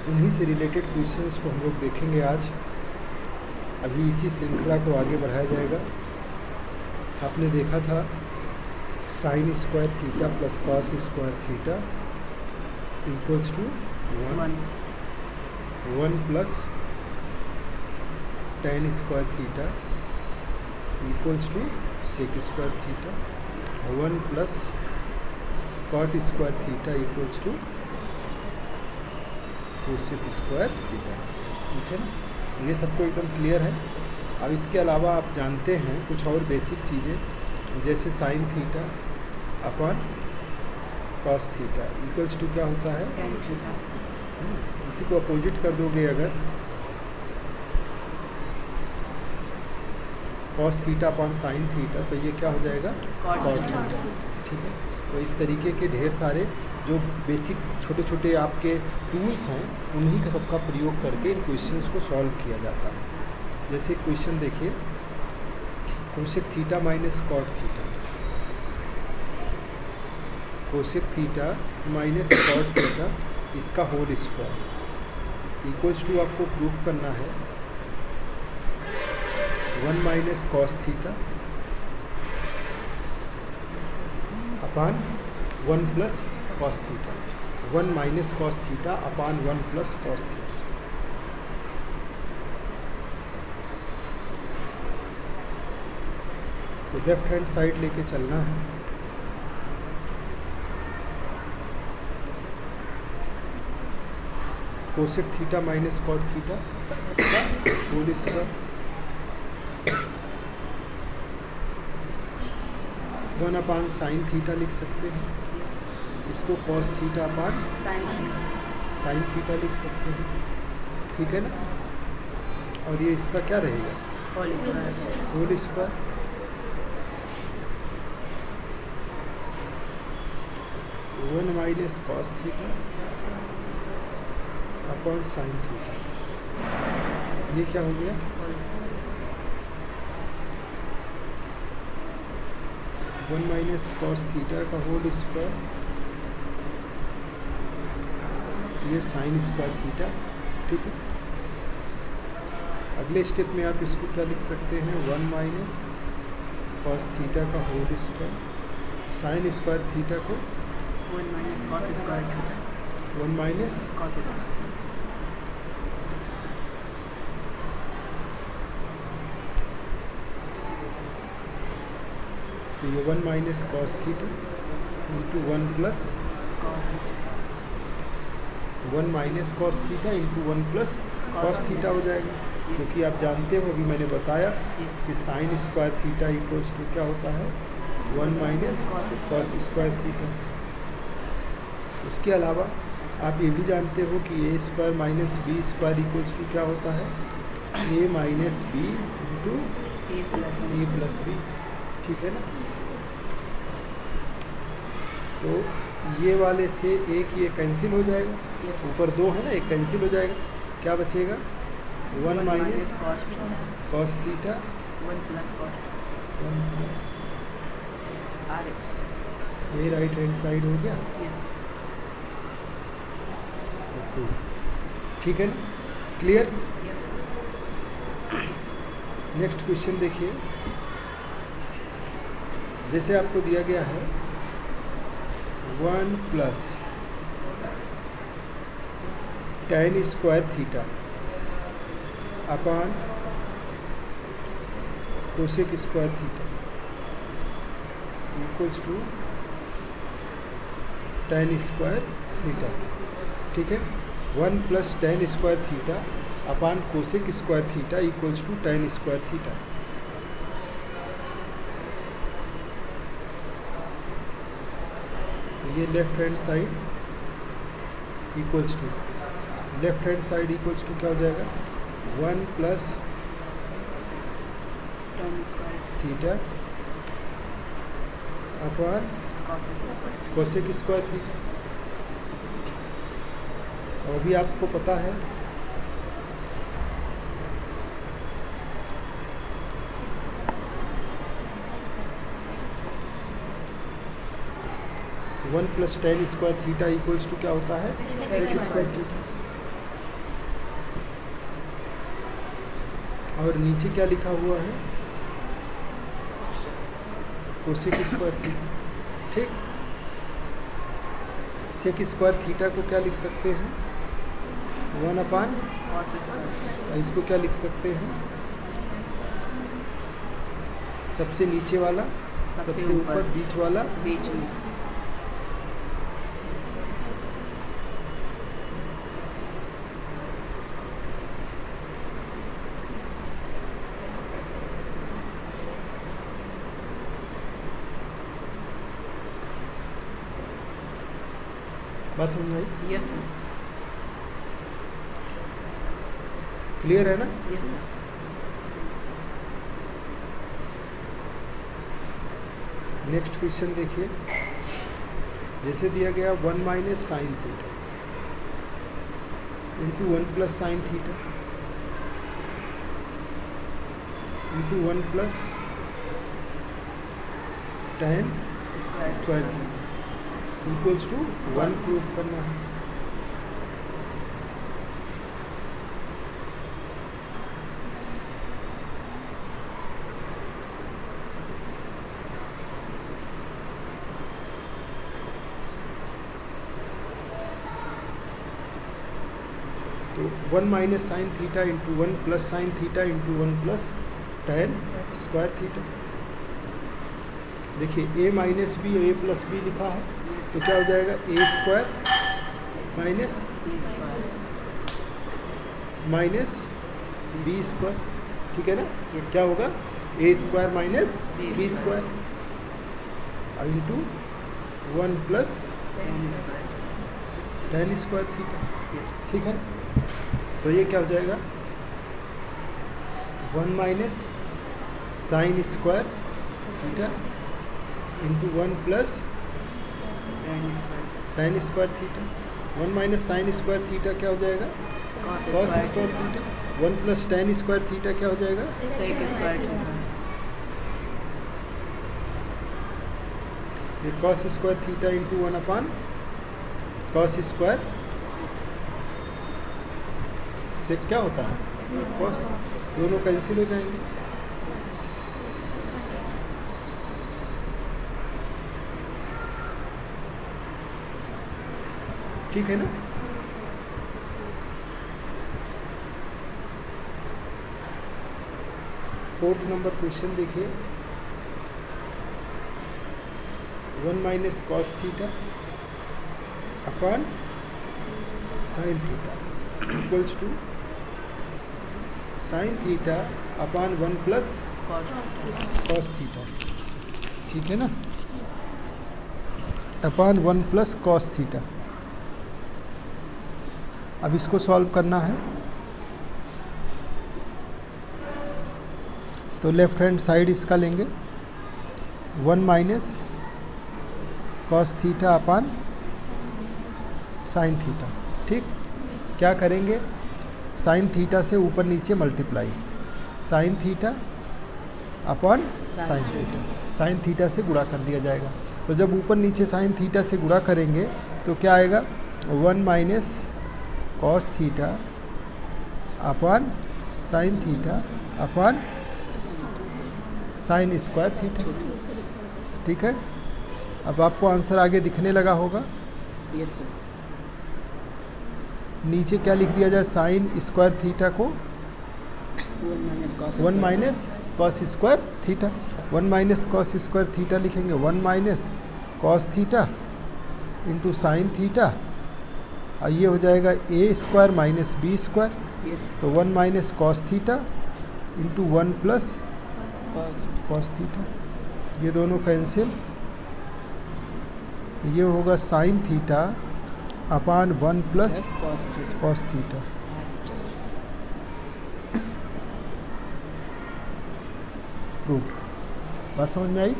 उन्हीं से related questions को हम लोग देखेंगे आज। अभी इसी श्रृंखला को आगे बढ़ाया जाएगा। आपने देखा था sine square theta plus cos square theta equals to one plus tan square theta equals to sec square theta, one plus cot square theta equals to cosec square theta. ठीक है ना, ये सबको एकदम क्लियर है। अब इसके अलावा आप जानते हैं कुछ और बेसिक चीज़ें, जैसे sine theta upon cos theta equals to क्या होता है, tan थीटा। इसी को अपोजिट कर दोगे अगर, cos theta upon sine theta, तो ये क्या हो जाएगा, cot cot थीटा। थीटा। ठीक है, तो इस तरीके के ढेर सारे जो बेसिक छोटे छोटे आपके टूल्स हैं, उन्हीं का सबका प्रयोग करके इन क्वेश्चंस को सॉल्व किया जाता है। जैसे क्वेश्चन देखिए, cosec theta minus cot theta, cosec theta minus cot theta इसका होल स्क्वायर इक्वल्स टू आपको प्रूफ करना है one minus cos theta upon one plus cos theta, one minus cos theta upon one plus cos theta. तो left hand side लेके चलना है। Cosec theta minus cot theta इसका whole square, one upon sine theta लिख सकते हैं, इसको cos theta upon sine theta लिख सकते हैं। ठीक है ना, और ये इसका क्या रहेगा, whole square. Whole square, one minus cos theta upon sine theta, ये क्या हो गया, वन माइनस कॉस थीटा का होल स्क्वायर, ये साइन स्क्वायर थीटा। ठीक है, अगले स्टेप में आप इसको क्या लिख सकते हैं, वन माइनस कॉस थीटा का whole square, sine square theta को one minus cos square theta, one minus, cos square. तो ये one minus cos theta into one plus cos one minus cos theta into one plus cos theta हो जाएगा, क्योंकि आप जानते हो अभी मैंने बताया कि sine square theta equals to क्या होता है, one minus cos cos square theta. उसके अलावा आप ये भी जानते हो कि A square minus B square equals to क्या होता है, A minus B into A plus B. ठीक है ना, तो ये वाले से एक ये कैंसिल हो जाएगा, यस, ऊपर दो है ना, एक कैंसिल हो जाएगा, क्या बचेगा, one minus cos theta, cos theta one plus cos one plus, R H. ये राइट हैंड साइड हो गया। यस, ओके, ठीक है ना, क्लियर। यस। नेक्स्ट क्वेश्चन देखिए, जैसे आपको दिया गया है one plus tan square theta upon cosec square theta equals to tan square theta. ठीक है, one plus tan square theta upon cosec square theta equals to tan square theta. ये left hand side equals to, left hand side equals to क्या हो जाएगा, one plus tan square theta upon cosec square. Cosec square theta. और भी आपको पता है one plus tan square theta equals to क्या होता है, सेक स्क्वायर थीटा। और नीचे क्या लिखा हुआ है, कोसेक स्क्वायर थीटा। ठीक, सेक स्क्वायर थीटा को क्या लिख सकते हैं, 1/, cos square, इसको क्या लिख सकते हैं, सबसे नीचे वाला, सबसे सबसे ऊपर, ऊपर, बीच वाला, बीच में, बस समझ में आई, yes sir, क्लियर है ना। yes sir, नेक्स्ट क्वेश्चन देखिए, जैसे दिया गया 1 minus sine theta into 1 plus sine theta into 1 plus tan square theta equals to 1 proof करना है। तो 1 minus sine theta into 1 plus sine theta into 1 plus tan square theta. देखिए a minus B और a plus B लिखा है, तो क्या हो जाएगा, a square minus b square, minus B square, ठीक है ना। Yes. क्या होगा, a square minus B B square into 1 plus tan square, tan square theta, yes, ठीक है। तो ये क्या हो जाएगा, 1 minus sine square theta into 1 plus tan square, tan square theta. 1 minus sine square theta क्या हो जाएगा, cos cos square square theta, theta. 1 plus tan square theta क्या हो जाएगा, sec square theta, ये cos square theta into 1/, cos square से क्या होता है, कॉस, दोनों कैंसिल हो जाएंगे। ठीक है ना। फोर्थ नंबर क्वेश्चन देखिए, 1 minus cos theta upon sine theta equals to sine theta upon 1 plus cos theta, cos theta, ठीक है ना, अपॉन 1 प्लस कॉस थीटा। अब इसको सॉल्व करना है, तो लेफ्ट हैंड साइड इसका लेंगे, 1 minus cos theta upon sine theta. ठीक, क्या करेंगे, साइन थीटा से ऊपर नीचे multiply, sign theta upon sine theta, sine theta से गुणा कर दिया जाएगा। तो जब ऊपर नीचे साइन थीटा से गुणा करेंगे तो क्या आएगा, 1 minus cos theta upon sine theta upon sign square theta, ठीक है। अब आपको आंसर आगे दिखने लगा होगा, yes sir, नीचे क्या लिख दिया जाए, साइन स्क्वायर थीटा को 1 minus cos 1 minus cos square theta, 1 minus cos square theta लिखेंगे, 1 minus cos theta into sine theta, और ये हो जाएगा a square minus B square, yes, तो 1 minus cos theta into 1 plus cos cos theta, ये दोनों cancel, तो ये होगा sine theta upon 1 plus cos theta, cos theta. Prove, बात समझ में आई।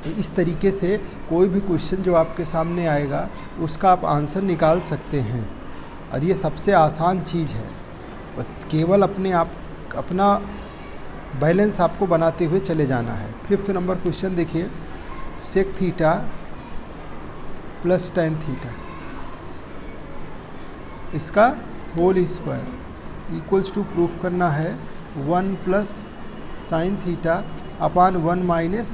तो इस तरीके से कोई भी क्वेश्चन जो आपके सामने आएगा उसका आप आंसर निकाल सकते हैं, और ये सबसे आसान चीज़ है, बस केवल अपना बैलेंस आपको बनाते हुए चले जाना है। 5th नंबर क्वेश्चन देखिए, sec theta plus tan theta, इसका whole square equals to proof करना है 1 plus sine theta upon 1 minus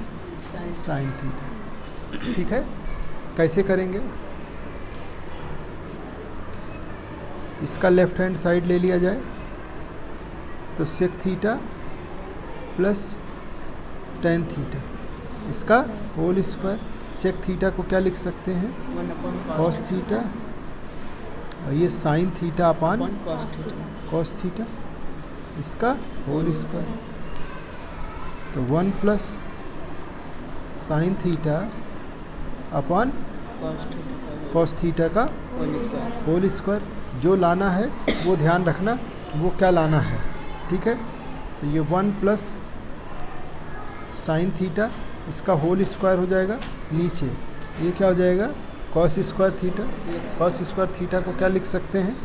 sine theta. ठीक है, कैसे करेंगे? इसका लेफ्ट हैंड साइड ले लिया जाए तो sec theta plus tan theta, इसका होल स्क्वायर। सेक थीटा को क्या लिख सकते हैं? 1 कॉस थीटा, और ये sine theta upon cos theta. Cos theta, इसका होल स्क्वायर। तो 1 plus sine theta upon Cos theta का कॉस थीटा का whole square. Whole square. जो लाना है वो ध्यान रखना, वो क्या लाना है। ठीक है, तो ये 1 प्लस साइन थीटा, इसका होल स्क्वायर हो जाएगा नीचे। ये क्या हो जाएगा? Cos square theta. Yes. Cos square theta को क्या लिख सकते हैं?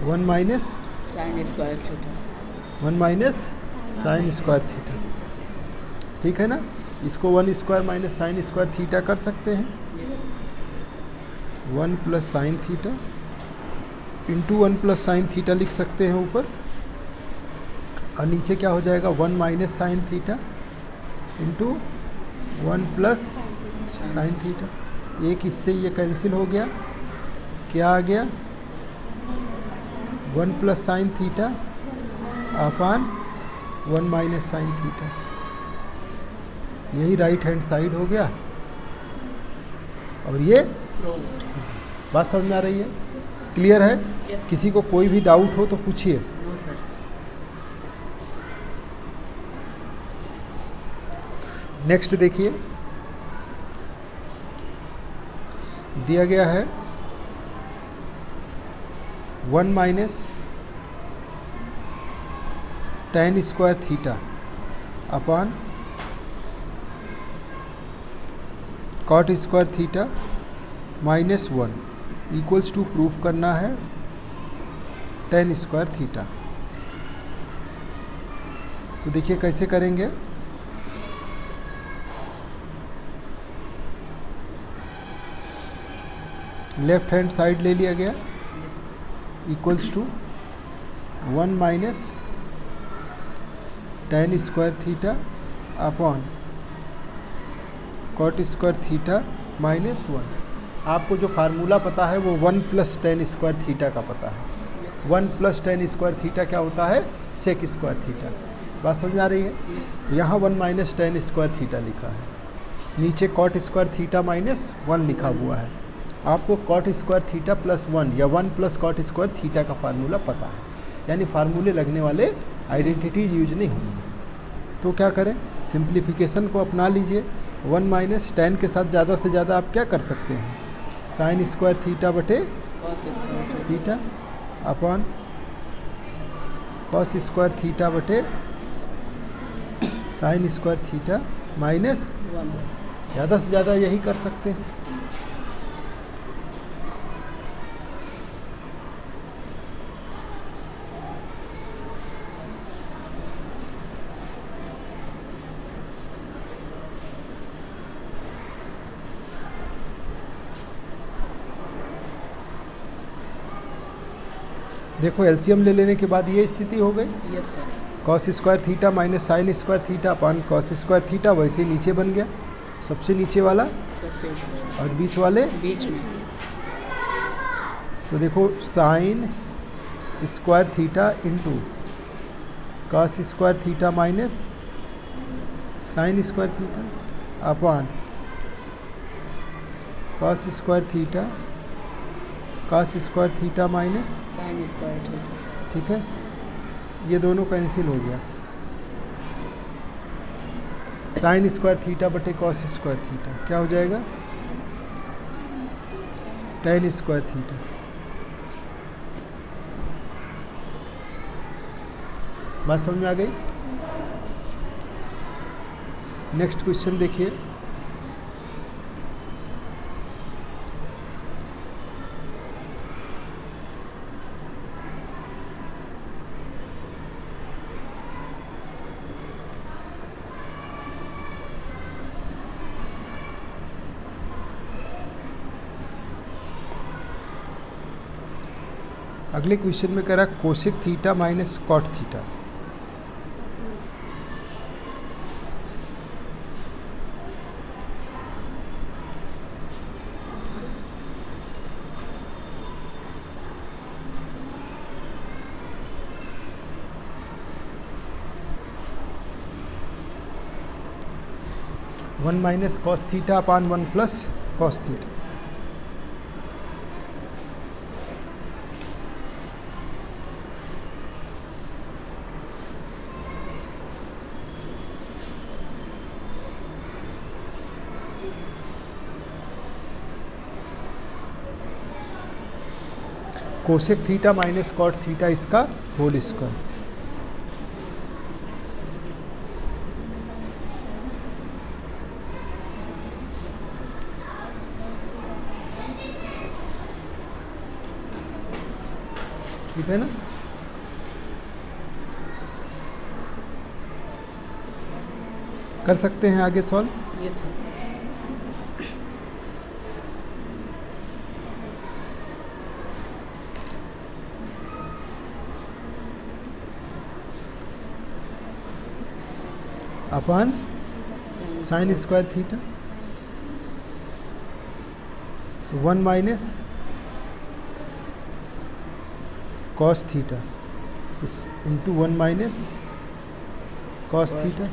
One minus Sin square theta. 1 minus sine square theta. ठीक है ना, इसको 1 square minus sine square theta कर सकते हैं। Yes. 1 plus sine theta into 1 plus sine theta लिख सकते हैं ऊपर, और नीचे क्या हो जाएगा? 1 minus sine theta into 1 plus sine theta. एक इससे ये कैंसिल हो गया, क्या आ गया? 1 plus sine theta upon 1 minus sine theta. यही राइट हैंड साइड हो गया। और ये Proved. बात समझ में आ रही है? क्लियर है? Yes. किसी को कोई भी डाउट हो तो पूछिए। No sir. नेक्स्ट देखिए, दिया गया है 1 minus tan square theta upon cot square theta minus 1 equals to proof करना है टेन स्क्वायर थीटा। तो देखिए कैसे करेंगे। लेफ्ट हैंड साइड ले लिया गया, equals to 1 minus tan square theta upon cot square theta minus 1। आपको जो फार्मूला पता है वो 1 प्लस टेन स्क्वायर थीटा का पता है। 1 प्लस टेन स्क्वायर थीटा क्या होता है? Sec square theta. बात समझ आ रही है? यहाँ 1 माइनस टेन स्क्वायर थीटा लिखा है, नीचे कॉट स्क्वायर थीटा माइनस 1 लिखा हुआ है। आपको कॉट स्क्वायर थीटा प्लस 1 या 1 प्लस कॉट स्क्वायर थीटा का फार्मूला पता है, यानी फार्मूले लगने वाले आइडेंटिटीज यूज नहीं होंगे। तो क्या करें? सिंप्लीफिकेशन को अपना लीजिए। 1 माइनस टेन के साथ ज़्यादा से ज़्यादा आप क्या कर सकते हैं? साइन स्क्वायर थीटा बटे Cos square theta. Theta upon cos square theta बटे साइन स्क्वायर थीटा माइनस 1. ज़्यादा से ज़्यादा यही कर सकते हैं। देखो एलसीएम ले लेने के बाद ये स्थिति हो गई, Yes sir. Cos square theta minus sine square theta upon cos square theta, वैसे ही नीचे बन गया सबसे नीचे वाला सबसे ऊपर. और बीच वाले। बीच में. तो देखो sign square theta into cos square theta minus sine square theta upon cos square theta cos square theta minus, Sin square theta. ठीक है, ये दोनों कैंसिल हो गया। साइन स्क्वायर थीटा बटे कॉस स्क्वायर थीटा क्या हो जाएगा? Ten square theta. बात समझ में आ गई? नेक्स्ट क्वेश्चन देखिए। अगले क्वेश्चन में कह रहा है cosec theta minus cot theta. One minus cos theta upon one plus cos theta. Cosec theta minus cot theta इसका होल स्क्वायर। ठीक है ना। कर सकते हैं आगे solve. Yes, sir. Upon sine square theta one minus cos theta इस into one minus cos theta.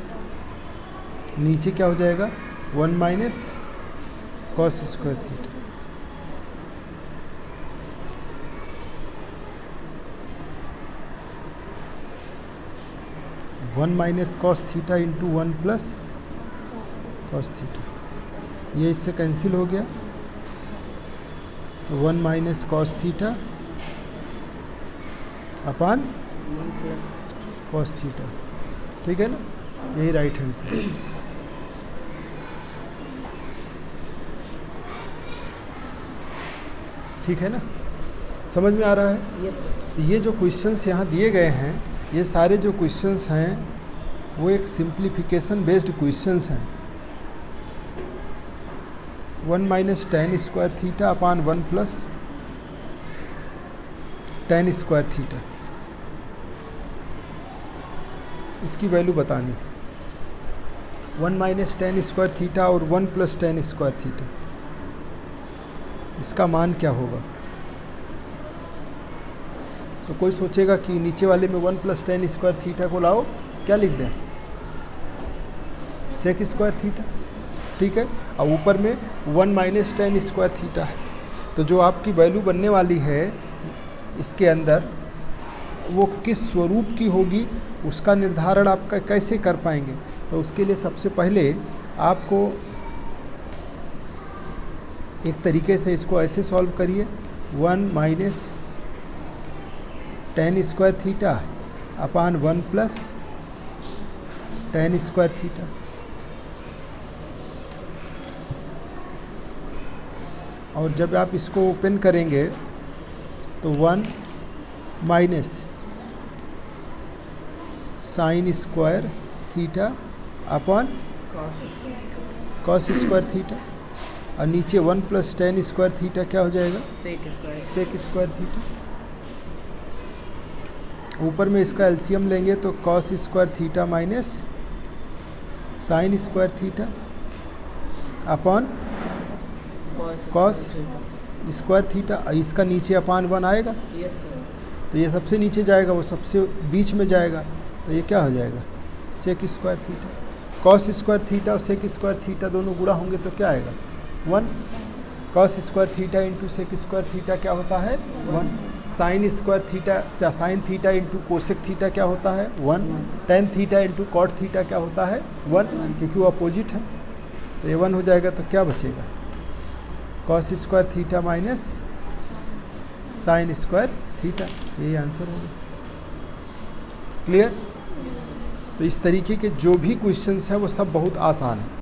नीचे क्या हो जाएगा one minus cos square theta. One minus cos theta into one plus cos theta. ये इससे कैंसिल हो गया तो one minus cos theta upon 1 plus cos theta. ठीक है ना, यही राइट हैंड साइड। ठीक है ना, समझ में आ रहा है। yes, sir. तो ये जो क्वेश्चंस यहाँ दिए गए हैं, ये सारे जो क्वेश्चंस हैं वो एक सिंप्लीफिकेशन बेस्ड क्वेश्चंस हैं। One minus tan square theta upon one plus tan square theta, इसकी वैल्यू बतानी। One minus tan square theta और one plus tan square theta, इसका मान क्या होगा। तो कोई सोचेगा कि नीचे वाले में one plus tan square theta को लाओ, क्या लिख दें, सेक स्क्वायर थीटा। ठीक है, और ऊपर में one minus tan square theta है। तो जो आपकी वैल्यू बनने वाली है इसके अंदर, वो किस स्वरूप की होगी उसका निर्धारण आपका कैसे कर पाएंगे। तो उसके लिए सबसे पहले आपको एक तरीके से इसको ऐसे सॉल्व करिए, one minus tan square theta upon one plus tan square theta. और जब आप इसको ओपन करेंगे तो one minus sine square theta upon cos square theta, और नीचे one plus tan square theta क्या हो जाएगा, sec square. Sec square theta. ऊपर में इसका एलसीएम लेंगे तो cos square theta minus sine square theta upon cos square theta. इसका नीचे अपान वन आएगा, Yes, sir. तो ये सबसे नीचे जाएगा, वो सबसे बीच में जाएगा, तो ये क्या हो जाएगा, sec square theta. Cos square theta और सेक स्क्वायर थीटा दोनों गुणा होंगे तो क्या आएगा, one. Cos square theta into sec square theta क्या होता है, वन। साइन स्क्वायर थीटा से sine theta into cosec theta क्या होता है, one. Tan theta into cot theta क्या होता है, वन, क्योंकि वो अपोजिट है। तो ये वन हो जाएगा तो क्या बचेगा, cos square theta minus sine square theta. यही आंसर होगा। क्लियर। तो इस तरीके के जो भी क्वेश्चंस हैं वो सब बहुत आसान है।